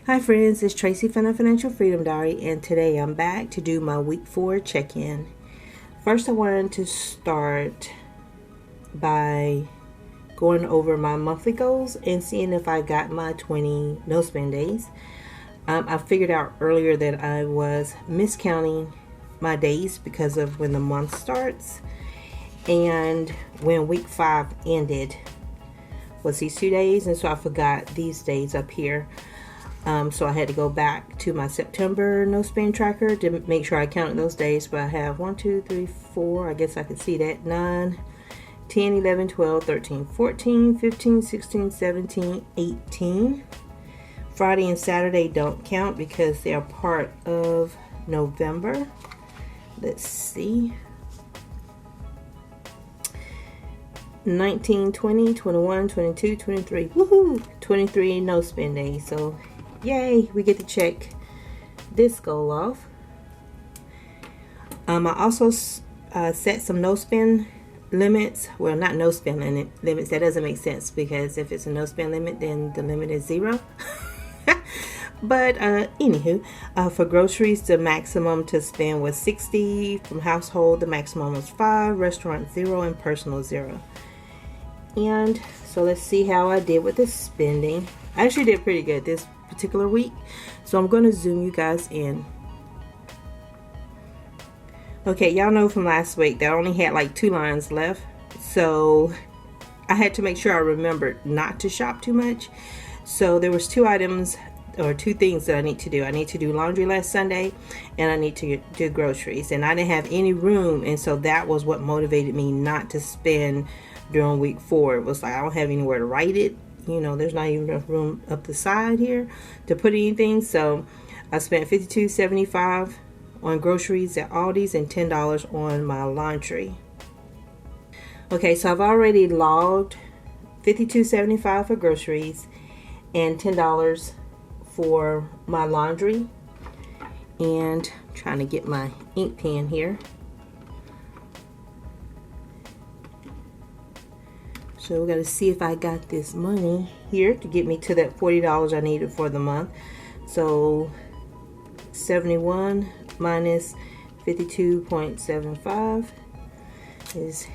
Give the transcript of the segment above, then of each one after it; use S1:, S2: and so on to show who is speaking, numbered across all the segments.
S1: Hi friends, it's Tracy from the Financial Freedom Diary, and today I'm back to do my week 4 check-in. First, I wanted to start by going over my monthly goals and seeing if I got my 20 no spend days. I figured out earlier that I was miscounting my days because of when the month starts, and when week 5 ended was these 2 days, and so I forgot these days up here. So I had to go back to my September no spend tracker to make sure I counted those days. But I have 1, 2, 3, 4, I guess I could see that, 9, 10, 11, 12, 13, 14, 15, 16, 17, 18. Friday and Saturday don't count because they are part of November. Let's see. 19, 20, 21, 22, 23. Woohoo! 23 no spend days. So yay, we get to check this goal off. I also set some no spend limits. Well, not no spend limits. That doesn't make sense because if it's a no spend limit, then the limit is 0. But anywho, for groceries, the maximum to spend was 60. From household, the maximum was 5. Restaurant 0, and personal 0. And so let's see how I did with the spending. I actually did pretty good this particular week, so I'm going to zoom you guys in. Okay, y'all know from last week that I only had like 2 lines left, so I had to make sure I remembered not to shop too much. So there was 2 items or 2 things that I need to do. I need to do laundry last Sunday, and I need to do groceries, and I didn't have any room, and so that was what motivated me not to spend during week 4. It was like I don't have anywhere to write it. You know, there's not even enough room up the side here to put anything. So I spent $52.75 on groceries at Aldi's and $10 on my laundry. Okay, so I've already logged $52.75 for groceries and $10 for my laundry. And I'm trying to get my ink pen here. So we got to see if I got this money here to get me to that $40 I needed for the month. So 71 minus 52.75 is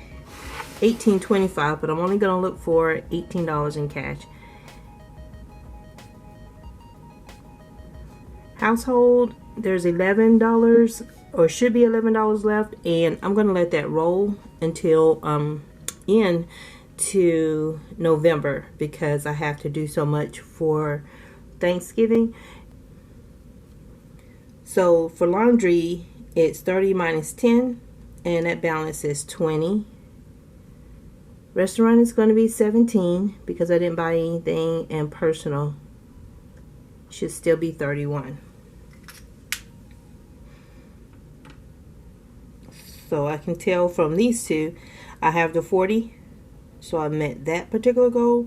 S1: $18.25, but I'm only going to look for $18 in cash. Household, there's $11 or should be $11 left, and I'm going to let that roll until to November because I have to do so much for Thanksgiving. So for laundry, it's 30 minus 10, and that balance is 20. Restaurant is going to be 17 because I didn't buy anything, and personal should still be 31. So I can tell from these two, I have the 40. So I met that particular goal,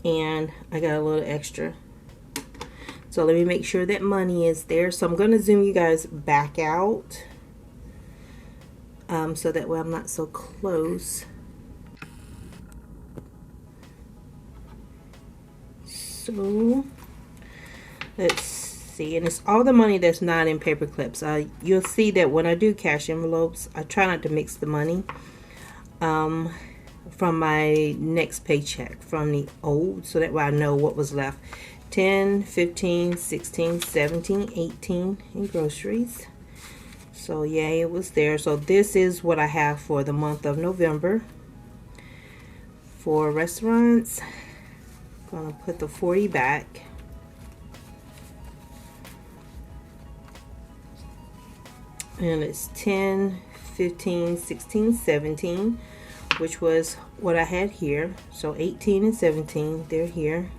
S1: and I got a little extra. So let me make sure that money is there. So I'm going to zoom you guys back out so that way I'm not so close. So let's see, and it's all the money that's not in paper clips. You'll see that when I do cash envelopes, I try not to mix the money from my next paycheck from the old, so that way I know what was left. 10, 15, 16, 17, 18 in groceries. So yeah, it was there. So this is what I have for the month of November. For restaurants, I'm gonna put the 40 back. And it's 10, 15, 16, 17, which was what I had here. So 18 and 17, they're here.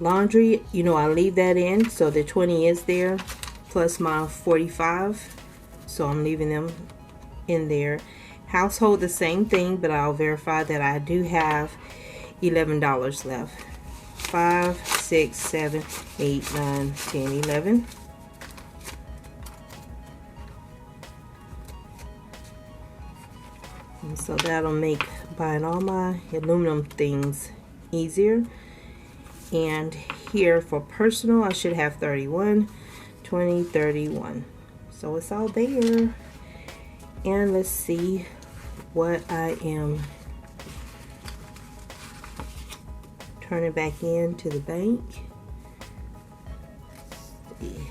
S1: Laundry, you know, I leave that in, so the 20 is there, plus my 45. So I'm leaving them in there. Household, the same thing, but I'll verify that I do have $11 left. 5, 6, 7, 8, 9, 10, 11. And so that'll make buying all my aluminum things easier. And here for personal, I should have 31, 20, 31. So it's all there. And let's see what I am turning back into the bank. Let's see.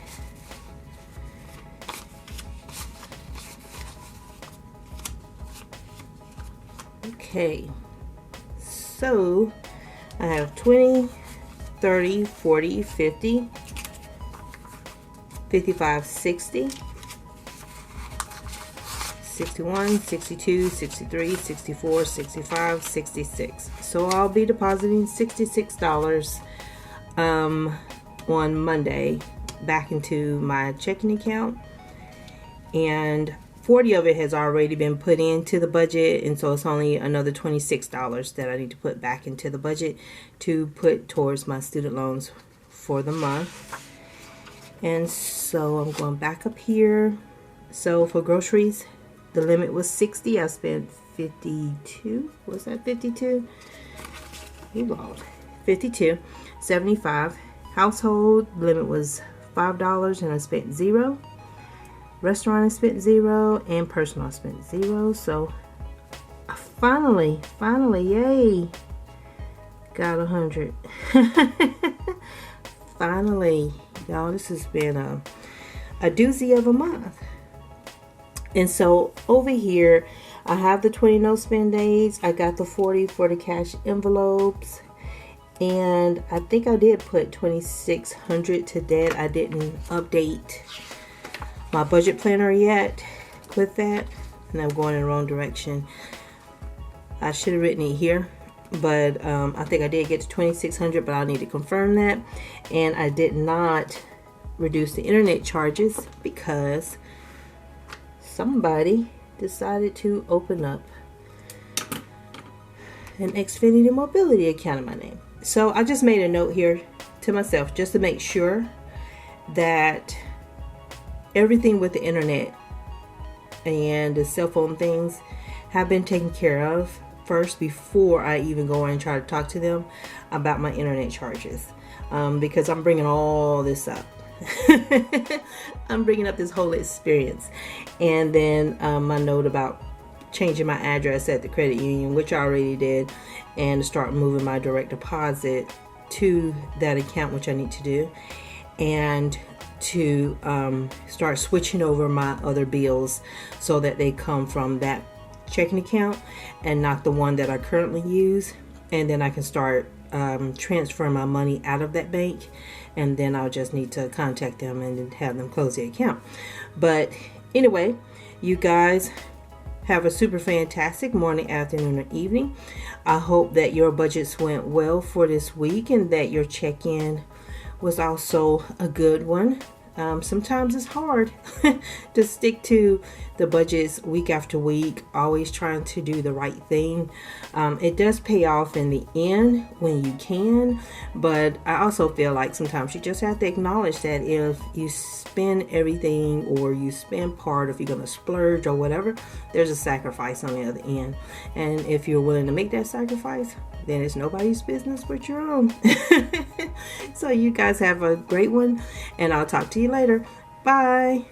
S1: Okay, so I have 20, 30, 40, 50, 55, 60, 61, 62, 63, 64, 65, 66. So I'll be depositing $66 on Monday back into my checking account, and 40 of it has already been put into the budget, and so it's only another $26 that I need to put back into the budget to put towards my student loans for the month. And so I'm going back up here. So for groceries, the limit was 60. I spent 52. Was that 52? You lost. 52. 75. Household limit was $5 and I spent 0. Restaurant I spent 0, and personal I spent 0. So I finally, yay, got 100. Finally, y'all, this has been a doozy of a month. And so over here, I have the 20 no spend days. I got the 40 for the cash envelopes. And I think I did put 2,600 to debt. I didn't update my budget planner yet with that, and I'm going in the wrong direction. I should have written it here, but I think I did get to 2,600, but I'll need to confirm that. And I did not reduce the internet charges because somebody decided to open up an Xfinity Mobility account in my name. So I just made a note here to myself just to make sure that everything with the internet and the cell phone things have been taken care of first before I even go in and try to talk to them about my internet charges, because I'm bringing all this up. I'm bringing up this whole experience, and then my note about changing my address at the credit union, which I already did, and start moving my direct deposit to that account, which I need to do, and to start switching over my other bills so that they come from that checking account and not the one that I currently use. And then I can start transferring my money out of that bank, and then I'll just need to contact them and have them close the account. But anyway, you guys have a super fantastic morning, afternoon, or evening. I hope that your budgets went well for this week and that your check-in was also a good one. Sometimes it's hard to stick to the budgets week after week, always trying to do the right thing. It does pay off in the end when you can, but I also feel like sometimes you just have to acknowledge that if you spend everything or you spend part, if you're going to splurge or whatever, there's a sacrifice on the other end. And if you're willing to make that sacrifice, then it's nobody's business but your own. So you guys have a great one, and I'll talk to you later. Bye.